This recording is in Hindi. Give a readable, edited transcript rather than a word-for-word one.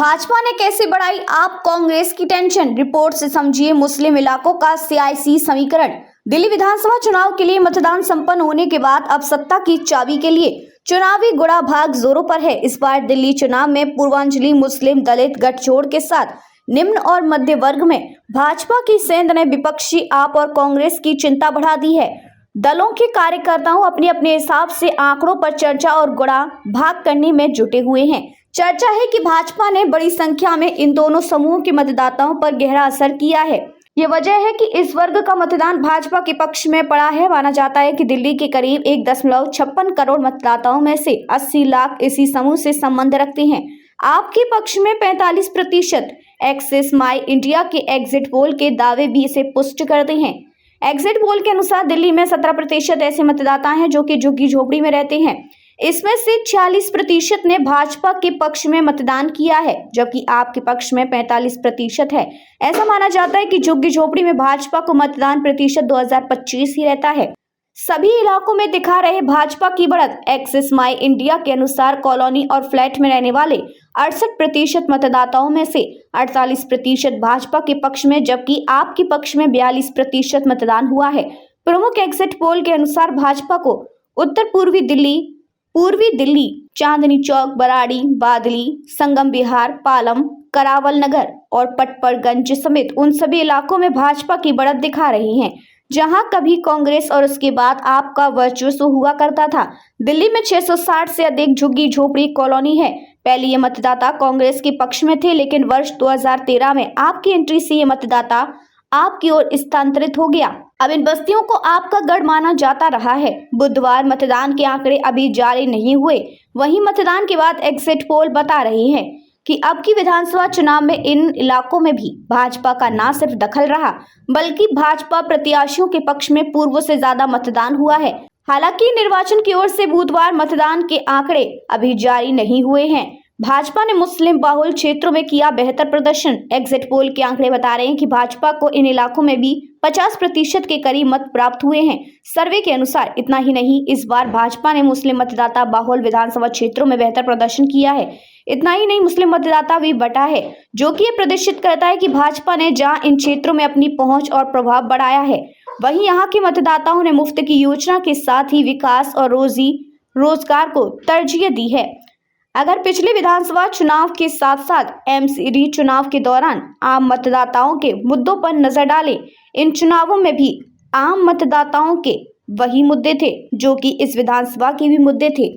भाजपा ने कैसे बढ़ाई आप कांग्रेस की टेंशन, रिपोर्ट से समझिए मुस्लिम इलाकों का सियासी समीकरण। दिल्ली विधानसभा चुनाव के लिए मतदान संपन्न होने के बाद अब सत्ता की चाबी के लिए चुनावी गुड़ा भाग जोरों पर है। इस बार दिल्ली चुनाव में पूर्वांचली मुस्लिम दलित गठजोड़ के साथ निम्न और मध्य वर्ग में भाजपा की सेंध ने विपक्षी आप और कांग्रेस की चिंता बढ़ा दी है। दलों के कार्यकर्ताओं अपने अपने हिसाब से आंकड़ों पर चर्चा और गुड़ा भाग करने में जुटे हुए हैं। चर्चा है कि भाजपा ने बड़ी संख्या में इन दोनों समूहों के मतदाताओं पर गहरा असर किया है। ये वजह है कि इस वर्ग का मतदान भाजपा के पक्ष में पड़ा है। माना जाता है कि दिल्ली के करीब 1.56 करोड़ मतदाताओं में से 80 लाख इसी समूह से संबंध रखते हैं। आपके पक्ष में 45%। एक्सिस माई इंडिया के एग्जिट पोल के दावे भी इसे पुष्ट करते हैं। एग्जिट पोल के अनुसार दिल्ली में 17% ऐसे मतदाता हैं जो कि झुग्गी झोपड़ी में रहते हैं। इसमें से 46% ने भाजपा के पक्ष में मतदान किया है, जबकि आपके पक्ष में 45% है। ऐसा माना जाता है कि झुग्गी झोपड़ी में भाजपा को मतदान प्रतिशत 2025 ही रहता है। सभी इलाकों में दिखा रहे भाजपा की बढ़त। एक्सिस माई इंडिया के अनुसार कॉलोनी और फ्लैट में रहने वाले 68% मतदाताओं में से 48% भाजपा के पक्ष में, जबकि आपके पक्ष में 42% मतदान हुआ है। प्रमुख एग्जिट पोल के अनुसार भाजपा को उत्तर पूर्वी दिल्ली, चांदनी चौक, बराड़ी, बादली, संगम विहार, पालम, करावल नगर और पटपरगंज समेत उन सभी इलाकों में भाजपा की बढ़त दिखा रही है, जहां कभी कांग्रेस और उसके बाद आपका वर्चस्व हुआ करता था। दिल्ली में 660 से अधिक झुग्गी झोपड़ी कॉलोनी है। पहले ये मतदाता कांग्रेस के पक्ष में थे, लेकिन वर्ष 2013 में आपकी एंट्री से ये मतदाता आपकी ओर स्थानांतरित हो गया। अब इन बस्तियों को आपका गढ़ माना जाता रहा है। बुधवार मतदान के आंकड़े अभी जारी नहीं हुए, वहीं मतदान के बाद एग्जिट पोल बता रहे हैं कि अब की विधानसभा चुनाव में इन इलाकों में भी भाजपा का न सिर्फ दखल रहा, बल्कि भाजपा प्रत्याशियों के पक्ष में पूर्व से ज्यादा मतदान हुआ है। हालांकि निर्वाचन की ओर से बुधवार मतदान के आंकड़े अभी जारी नहीं हुए हैं। भाजपा ने मुस्लिम बहुल क्षेत्रों में किया बेहतर प्रदर्शन। एग्जिट पोल के आंकड़े बता रहे हैं कि भाजपा को इन इलाकों में भी 50% के करीब मत प्राप्त हुए हैं। सर्वे के अनुसार इतना ही नहीं, इस बार भाजपा ने मुस्लिम मतदाता बहुल विधानसभा क्षेत्रों में बेहतर प्रदर्शन किया है। इतना ही नहीं, मुस्लिम मतदाता भी बटा है, जो कि ये प्रदर्शित करता है कि भाजपा ने जहां इन क्षेत्रों में अपनी पहुंच और प्रभाव बढ़ाया है, वहीं यहाँ के मतदाताओं ने मुफ्त की योजना के साथ ही विकास और रोजगार को तरजीह दी है। अगर पिछले विधानसभा चुनाव के साथ साथ एमसीडी चुनाव के दौरान आम मतदाताओं के मुद्दों पर नजर डालें, इन चुनावों में भी आम मतदाताओं के वही मुद्दे थे जो कि इस विधानसभा के भी मुद्दे थे।